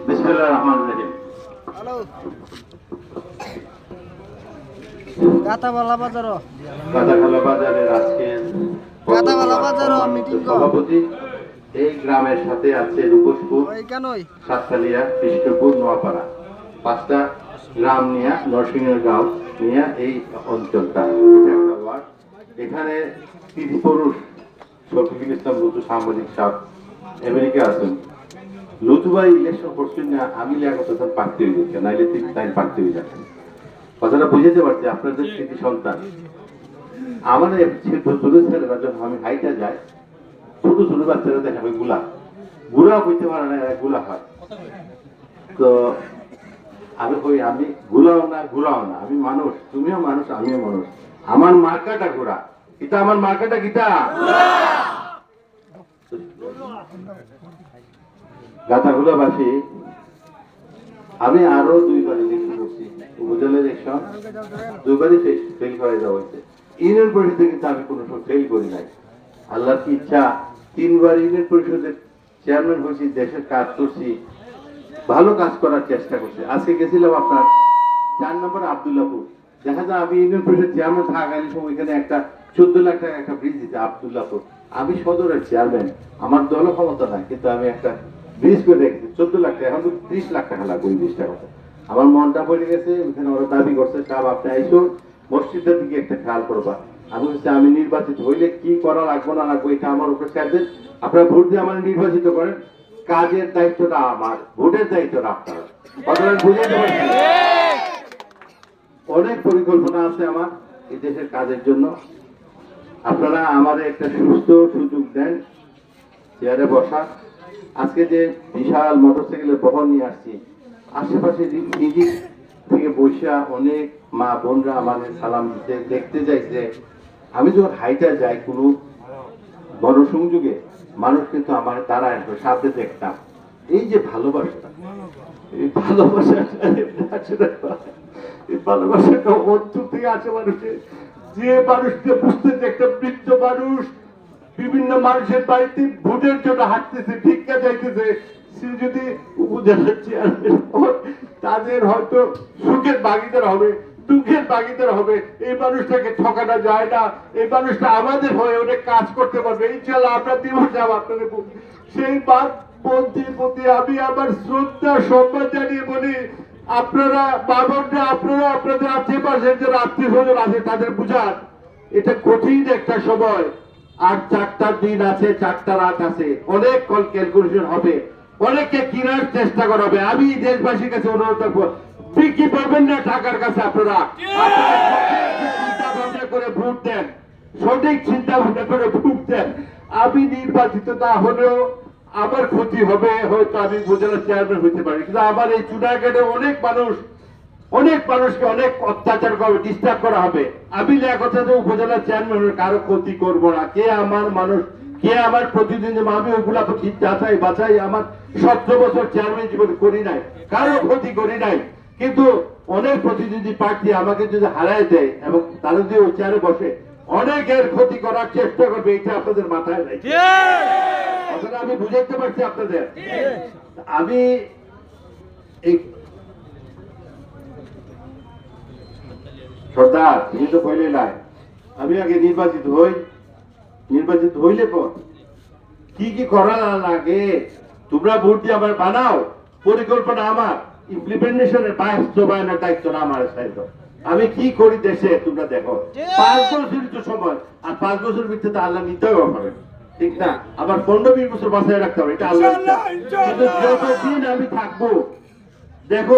বিসমিল্লাহির রহমানির রহিম। গাতাবালা বাজারও গাতাখালা বাজারের আজকের সভাপতি এই গ্রামের সাথে আছে রূপসপুর, সাতকালিয়া, কৃষ্ণপুর, নোয়াপাড়া, 5টা গ্রাম নিয়ে নরসিংহের গাঁও নিয়ে এই অঞ্চলটা একটা ওয়ার্ড। এখানে তিথি পুরুষ শফিকুল ইসলাম লুতু সাংবাদিক সাহেব আমেরিকা আছেন। লুতু ভাই ইলেকশন করছেন না, আমি লেখা পাকতে হয়ে যাচ্ছে, নাইলে তাই পাকতে হয়ে যাচ্ছে। কথাটা বুঝতে পারছি আপনাদের স্মৃতি সন্তান। আমার ছোট ছেলেরা যখন আমি হাইটা যাই, ছোট ছোট বাচ্চারা দেখাবে গুলা হইতে পারে না, গুলা হয়। তো আমি গুলাও না, আমি মানুষ, তুমিও মানুষ, আমিও মানুষ। আমার মার্কাটা ঘোড়া, এটা আমার মার্কাটা গীতা গাতাগুলাবাসী। আমি আরো 2বার ইলেকশন করছি, উপজেলা ইলেকশন 2বারই ফেল করে দেওয়া হয়েছে। ইউনিয়ন পরিষদে কিন্তু আমি কোনো সময় ফেল করি নাই। আল্লাহর কি ইচ্ছা 3বার ইউনিয়ন পরিষদের চেয়ারম্যান হয়েছি, দেশের কাজ করছি, ভালো কাজ করার চেষ্টা করছি। আজকে গেছিলাম আপনার 4 নম্বর আব্দুল্লাহপুর, দেখা যায় আমি ইউনিয়ন পরিষদ চেয়ারম্যান থাকাকালীন সময় এখানে একটা 14 লাখ টাকা একটা ব্রিজ দিতে আব্দুল্লাহপুর। আমি সদরের চেয়ারম্যান, আমার দল ক্ষমতা নাই, কিন্তু আমি একটা ব্রিজ করে রেখেছি 14 লাখ টাকা, এখন 30 লাখ টাকা লাগবে ওই ব্রিজটা কথা। আমার মনটা পড়ে গেছে, ওখানে ওরা দাবি করছে সাহেব আপনি আইসো মসজিদের দিকে একটা খেয়াল করবা। আমি বলছি আমি নির্বাচিত হইলে কি করা লাগবো না লাগবো এটা আমার উপর ছেড়ে দেন, আপনারা ভোট দিয়ে আমার নির্বাচিত করেন, কাজের দায়িত্বটা আমার, ভোটের দায়িত্বটা আপনার। বুঝাতে পারছি অনেক পরিকল্পনা আছে আমার এই দেশের কাজের জন্য। আপনারা আমাদের একটা সুস্থ সুযোগ দেন চেয়ারে বসা। আজকে যে বিশাল মোটরসাইকেলের বহন নিয়ে আসছি, আশেপাশে নিজে থেকে বসে অনেক মা বোনরা আমাদের সালাম দিতে দেখতে যাইছে। আমি যখন হাইটা যাই কোনো গণসংযোগে, মানুষ কিন্তু আমার দাঁড়ায় সাথে দেখতাম। এই যে ভালোবাসা, এই ভালোবাসাটা অন্তর থেকে আছে মানুষের। যে মানুষকে বুঝতেছে একটা বৃদ্ধ মানুষ বিভিন্ন মানুষের বাড়িতে ভোটের জন্য হাঁটতেছে, ভিক্ষা যাইতেছে, সে যদি উপজেলার চেয়ারম্যান হয়, তাদের হয়তো সুখের ভাগিদার হবে, দুঃখের ভাগিদার হবে। এই মানুষটাকে ঠকানো যায় না, এই মানুষটা আমাদের হয়ে অনেক কাজ করতে পারবে। ইনশাআল্লাহ আমরা দিব যাব আপনাদের সেই বামপন্থীর প্রতি আমি আমার শ্রদ্ধা সম্মান জানিয়ে বলি, আপনারা বাবনরা, আপনারা আপনাদের আশেপাশের যারা আত্মীয় স্বজন আছে তাদের বুঝান এটা কঠিন একটা সময়। আর 4টা দিন আছে, 4টা রাত আছে, অনেক কল ক্যালকুলেশন হবে, অনেককে কিনার চেষ্টা করা হবে। আমি দেশবাসীর কাছে অনুরোধ করবো, বিক্রি করবেন না টাকার কাছে। আপনারা চিন্তা ভাবনা করে ভোট দেন, সঠিক চিন্তা ভাবনা করে ভোট দেন। আমি নির্বাচিত না হলেও আমার ক্ষতি হবে, হয়তো আমি উপজেলা চেয়ারম্যান হইতে পারি, কিন্তু আমার এই চুনাঘাটে অনেক মানুষকে অনেক অত্যাচার করবে, ডিস্টার্ব করা হবে। আমি কথা যে উপজেলা চেয়ারম্যান কারো ক্ষতি করব না। কে আমার মানুষ, কে আমার প্রতিদিন, আমি ওগুলা যাচাই বাছাই আমার 17 বছর চেয়ারম্যান জীবন করি নাই, কারো ক্ষতি করি নাই। কিন্তু অনেক প্রতিনিধি প্রার্থী আমাকে যদি হারায় দেয় এবং তারা যদি ওই চেয়ারে বসে, অনেকের ক্ষতি করার চেষ্টা করবে, এটা আপনাদের মাথায় নাই। আমি বুঝাইতে পারছি আপনাদের। আমি এই সর্দার তুমি তো কইলে নাই, আমি আগে নির্বাচিত হইলে পর কি কি করা লাগে তোমরা ভোট দিয়ে আমার বানাও, পরিকল্পনা আমার, ইমপ্লিমেন্টেশনের বাস্তবায়নের দায়িত্ব না আমার। আমি কি করি দেশে তোমরা দেখো। 5 বছর তো সময়, আর 5 বছর ভিতরে আল্লাহ নিতেও পারেন, ঠিক না? আবার 15-20 বছর বাঁচায় রাখতে হবে, এটা আল্লাহ। কিন্তু যতদিন আমি থাকবো, দেখো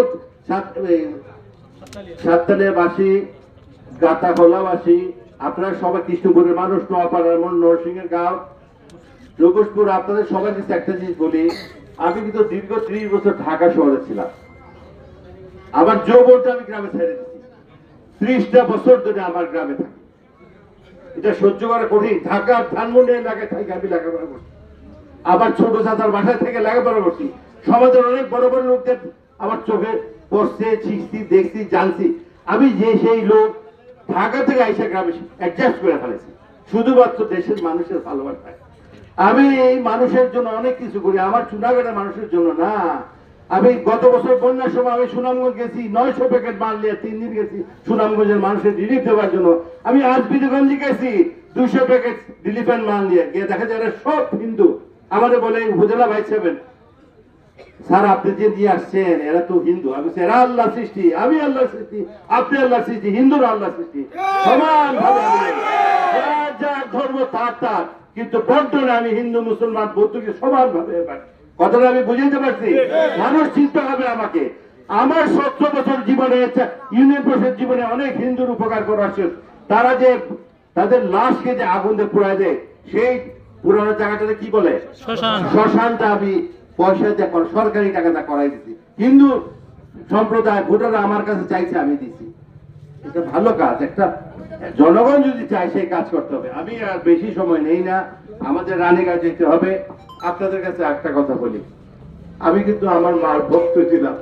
সাতকালিয়াবাসী, গাতাখোলাবাসী, আপনারা সবাই কৃষ্ণপুরের মানুষ, নোয়াপাড়ার নরসিংহের গাঁও, রঘুসপুর, আপনাদের সবার কাছে একটা জিনিস বলি, আমি কিন্তু দীর্ঘ 30 বছর ঢাকা শহরে ছিলাম। আমার যৌবনটা আমি গ্রামে ছেড়ে দিচ্ছি, 30টা বছর ধরে আমার গ্রামে থাকি। এটা সহ্য করা কঠিন। ঢাকার ধানমন্ডি এলাকায় থেকে আমি লেখাপড়া করছি, আবার ছোট চাচার বাসায় থেকে লেখাপড়া করছি। সমাজের অনেক বড় বড় লোকদের আমার চোখে পড়ছে, শিখছি, দেখছি, জানছি। আমি যে সেই লোক ঢাকা থেকে আইসা গ্রামে অ্যাডজাস্ট করে ফেলেছি শুধুমাত্র দেশের মানুষের ভালোবাসায়। আমি এই মানুষের জন্য অনেক কিছু করি, আমার চুনাগড়ের মানুষের জন্য না। আমি গত বছর বন্যার সময় আমি সুনামগঞ্জ গেছি, 900 প্যাকেট মাল নিয়ে 3 দিন গেছি সুনামগঞ্জের মানুষের রিলিফ দেওয়ার জন্য। আমি আজ বিজয়গঞ্জে গেছি 200 প্যাকেট রিলিফ এন্ড মাল নিয়ে গিয়ে দেখা যায় এরা সব হিন্দু। আমাদের বলে উপজেলা ভাইস চেয়ারম্যান, স্যার আপনি যে নিয়ে আসছেন এরা তো হিন্দু। আমি এরা আল্লাহ সৃষ্টি, আমি আল্লাহ সৃষ্টি, আপনি আল্লাহ সৃষ্টি, হিন্দুরা আল্লাহ সৃষ্টি, সমান ভাবে যার ধর্ম তার। কিন্তু বর্তমানে আমি হিন্দু মুসলমান বৌদ্ধকে সমান ভাবে কথাটা আমি বুঝাইতে পারছি। মানুষ চিন্তা হবে আমাকে। আমার 17 বছর জীবনে ইউনিয়ন পরিষদ জীবনে অনেক হিন্দুর উপকার করেছে। তারা যে তাদের লাশকে যে আগুন দিয়ে পোড়ায় দেয়, সেই পুরানো জায়গাটাতে কি বলে শ্মশানটা আমি পয়সা দিয়ে সরকারি টাকাটা করাই দিচ্ছি। হিন্দু সম্প্রদায় ভোটাররা আমার কাছে চাইছে, আমি দিচ্ছি। এটা ভালো কাজ, একটা জনগণ যদি চায় সেই কাজ করতে হবে। আমি আর বেশি সময় নেই না, আমাদের রানীগঞ্জ যেতে হবে। আপনাদের কাছে একটা কথা বলি, আমি কিন্তু আমার মার ভক্ত ছিলাম।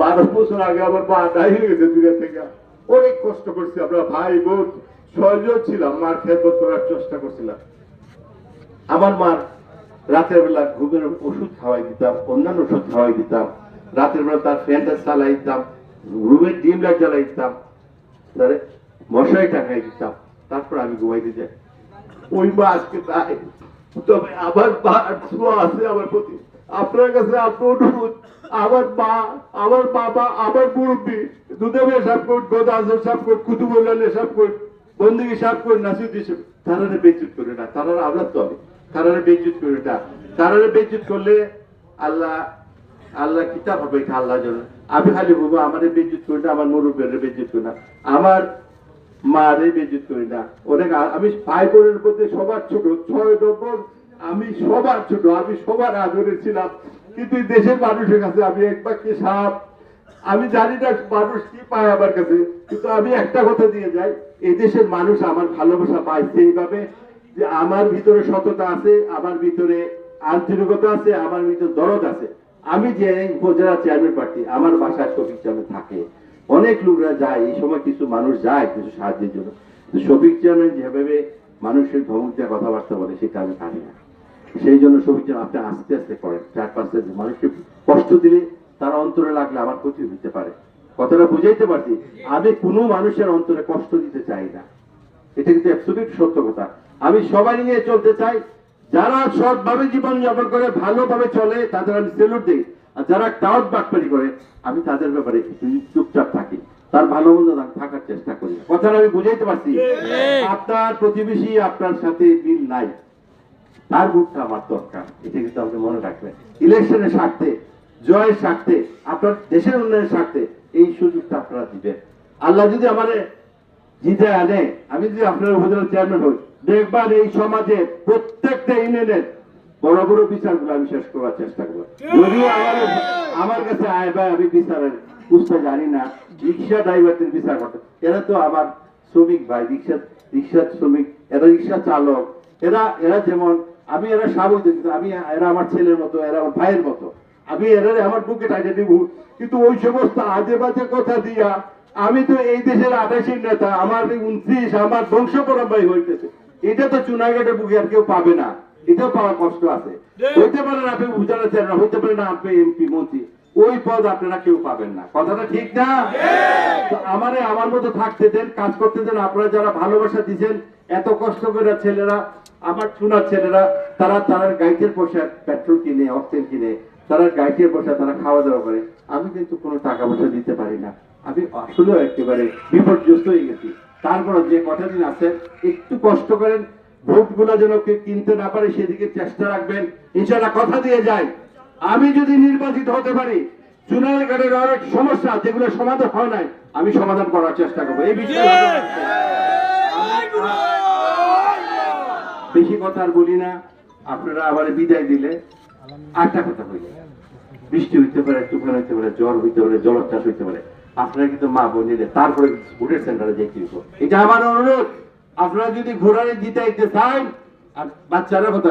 12 বছর আগে আমার মা দায়ী হয়ে গেছে দুনিয়া থেকে। অনেক কষ্ট করছি, আমরা ভাই বোন 6 জন ছিলাম, মার খেদমত করার চেষ্টা করছিলাম। আমার মার রাতের বেলা ঘুমের ওষুধ খাওয়াই দিতাম, অন্যান্য ওষুধ খাওয়াই দিতাম। রাতের বেলা তার ফ্যানটা চালাই দিতাম, রুমের ডিম লাইট জ্বালাই দিতাম, তারে মশারি টাকাই দিতাম, তারপর আমি ঘুমাইতে যাই। ওই মা আজকে নাই, তবে আমার মা ছোঁয়া আছে আমার প্রতি। আপনার কাছে আপনার অনুরোধ, আমার মা, আমার বাবা, আমার মুরব্বী দুধে সাপ কোট, গোদাজর সাপ কোট, কুতুবুল্লাহ সাপ কোট, বন্দুকি সাপ কোট, নাসির হিসেব, তারা বেচুত করে না, তারা আমরা চলে, তারা বেচুত করে না। তারা বেচুত করলে আল্লাহ আল্লাহ কিতাব হবে, এটা আল্লাহর জন্য। আমি খালি বলবো আমার বেচুত করি না, আমার মুরব্বীর বেচুত করি না, আমার মারে বেজুত করি না। অনেক আমি ভাই বোনের মধ্যে সবার ছোট, 6 নম্বর, আমি সবার ছোট, আমি সবার আদরে ছিলাম। কিন্তু দেশের মানুষের কাছে আমি এক বাক্যে সাপ। আমি জানি না মানুষ কি পায় আমার কাছে, কিন্তু আমি একটা কথা দিয়ে যাই, এই দেশের মানুষ আমার ভালোবাসা পাইছে এইভাবে যে আমার ভিতরে সততা আছে, আমার ভিতরে আন্তরিকতা আছে, আমার ভিতরে দরদ আছে। আমি যে উপজেলা চেয়ারম্যান প্রার্থী, আমার বাসায় শফিক চেয়ারম্যান থাকে, অনেক লোকরা যায়, এই সময় কিছু মানুষ যায় কিছু সাহায্যের জন্য। শফিক চেয়ারম্যান যেভাবে মানুষের ধমক দিয়ে কথাবার্তা বলে সেটা আমি জানি না। সেই জন্য শফিক চেয়ারম্যান আপনি আস্তে আস্তে করেন, 4-5 মানুষকে কষ্ট দিলে তার অন্তরে লাগলে আমার ক্ষতি হতে পারে। কথাটা বুঝাইতে পারছি, আমি কোনো মানুষের অন্তরে কষ্ট দিতে চাই না, এটা কিন্তু অ্যাবসলিউট সত্য কথা। আমি সবাই নিয়ে চলতে চাই, যারা সৎভাবে জীবন যাপন করে ভালোভাবে চলে তাদের আমি সেলুট দিই, আর যারা টাউট বাটপারি করে আমি তাদের ব্যাপারে চুপচাপ থাকি, তার ভালো মন্দ থাকার চেষ্টা করি। কথাটা আমি বুঝাইতে পারছি। আপনার প্রতিবেশী আপনার সাথে মিল নাই, তার ভোটটা আমার দরকার, এটা কিন্তু আপনি মনে রাখবেন। ইলেকশনের স্বার্থে, জয়ের স্বার্থে, আপনার দেশের উন্নয়নের স্বার্থে এই সুযোগটা আপনারা দিবেন। আল্লাহ যদি আমার জিতে আনে, আমি যদি আপনার উপজেলা চেয়ারম্যান হই, দেখবার এই সমাজে প্রত্যেকটা ইউনিয়নের বড় বড় বিচারগুলো আমি শেষ করার চেষ্টা করবো। যদিও আমার কাছে আয় ভাই, আমি বিচারের বুঝতে জানি না, রিক্সা ড্রাইভারদের বিচার করতে, এরা তো আমার শ্রমিক ভাই, রিক্সা শ্রমিক, এরা রিক্সা চালক, এরা যেমন আমি, এরা স্বাভাবিক, আমি এরা আমার ছেলের মতো, এরা আমার ভাইয়ের মতো, আমি এরা আমার বুকে টাইটে দিব। কিন্তু ওই সমস্ত আজে বাজে কথা দিয়া, আমি তো এই দেশের 28 নেতা, আমার 29, আমার বংশ পরম্পরায় হইতেছে, এটা তো চুনাঘাটের বুকে আর কেউ পাবে না, এটাও পাওয়ার কষ্ট আছে। হইতে পারেন আপনি উপজেলা চেয়ারম্যান, হইতে পারেন আপনি এমপি মন্ত্রী, ওই পদ আপনারা কেউ পাবেন না। কথাটা ঠিক না? আমারে আমার মতো থাকতে দেন, কাজ করতে দেন। আপনারা যারা ভালোবাসা দিচ্ছেন, এত কষ্ট করে ছেলেরা, আমার চুনার ছেলেরা, তারা গাইডের পয়সা পেট্রোল কিনে, অক্সিজেন কিনে, তারা গাইডের পয়সা তারা খাওয়া দাওয়া করে। আমি কিন্তু কোনো টাকা পয়সা দিতে পারি না, আমি আসলেও একেবারে বিপর্যস্ত হয়ে গেছি। তারপর যে কটা দিন আছে একটু কষ্ট করেন, ভোটগুলো যেন কেউ কিনতে না পারে সেদিকে চেষ্টা রাখবেন। ইনশাআল্লাহ কথা দিয়ে যায়, আমি যদি নির্বাচিত হতে পারি, চুনারঘাটের অনেক সমস্যা যেগুলো সমাধান হয় নাই, আমি সমাধান করার চেষ্টা করবো। এই বিষয়ে বেশি কথা আর বলি না, আপনারা আবার বিদায় দিলে আরেকটা কথা বলি, বৃষ্টি হইতে পারে, তুফান হইতে পারে, জ্বর হইতে পারে, জলোচ্ছ্বাস হইতে পারে, আপনারা কিন্তু মা বোন নিলে তারপরে ভোটের সেন্টারে যেতে হইব। এটা আমার অনুরোধ। আপনারা যদি ঘোড়ারে জিতাইতে চান, আর বাচ্চারা কথা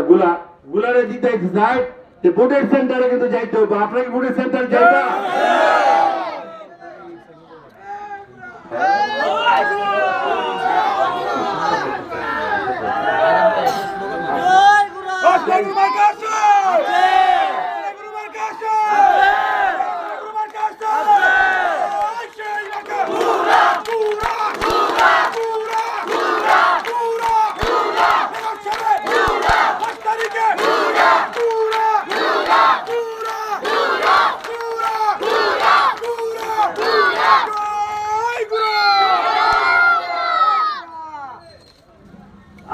গুলারে জিতাইতে চান, ভোটের সেন্টারে কিন্তু যাইতে হবে। আপনারা কি ভোটের সেন্টারে যাইবা?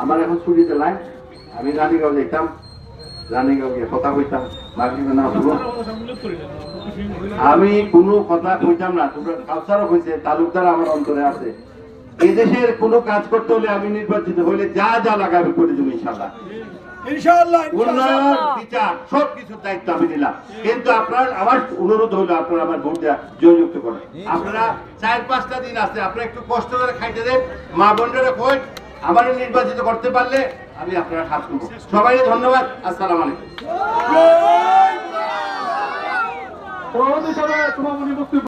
আমার এখন ছুটিতে নাই, আমি রানীগাঁও যেতাম, রানীগাঁও গিয়ে কথা কইতাম, মাগরিবে না শুনো আমি কোনো কথা কইতাম না। তোমরা কাউসারও কইছে, তালুকদার আমার অন্তরে আছে। এই দেশের কোনো কাজ করতে হলে আমি নির্বাচিত হইলে যা যা লাগাবে করে দেবো ইনশাল্লাহ। উন্নয়ন, বিচার সবকিছুর দায়িত্ব আমি দিলাম। কিন্তু আপনার আমার অনুরোধ হলো আপনারা আমার ভোট দেওয়া জয়যুক্ত করেন। আপনারা 4-5টা দিন আছে, আপনারা একটু কষ্ট করে খাইতে দেন, মা বোনরা কই আমার নির্বাচিত করতে পারলে আমি আপনারা কাজ করবো। সবাই ধন্যবাদ, আসসালামু আলাইকুম।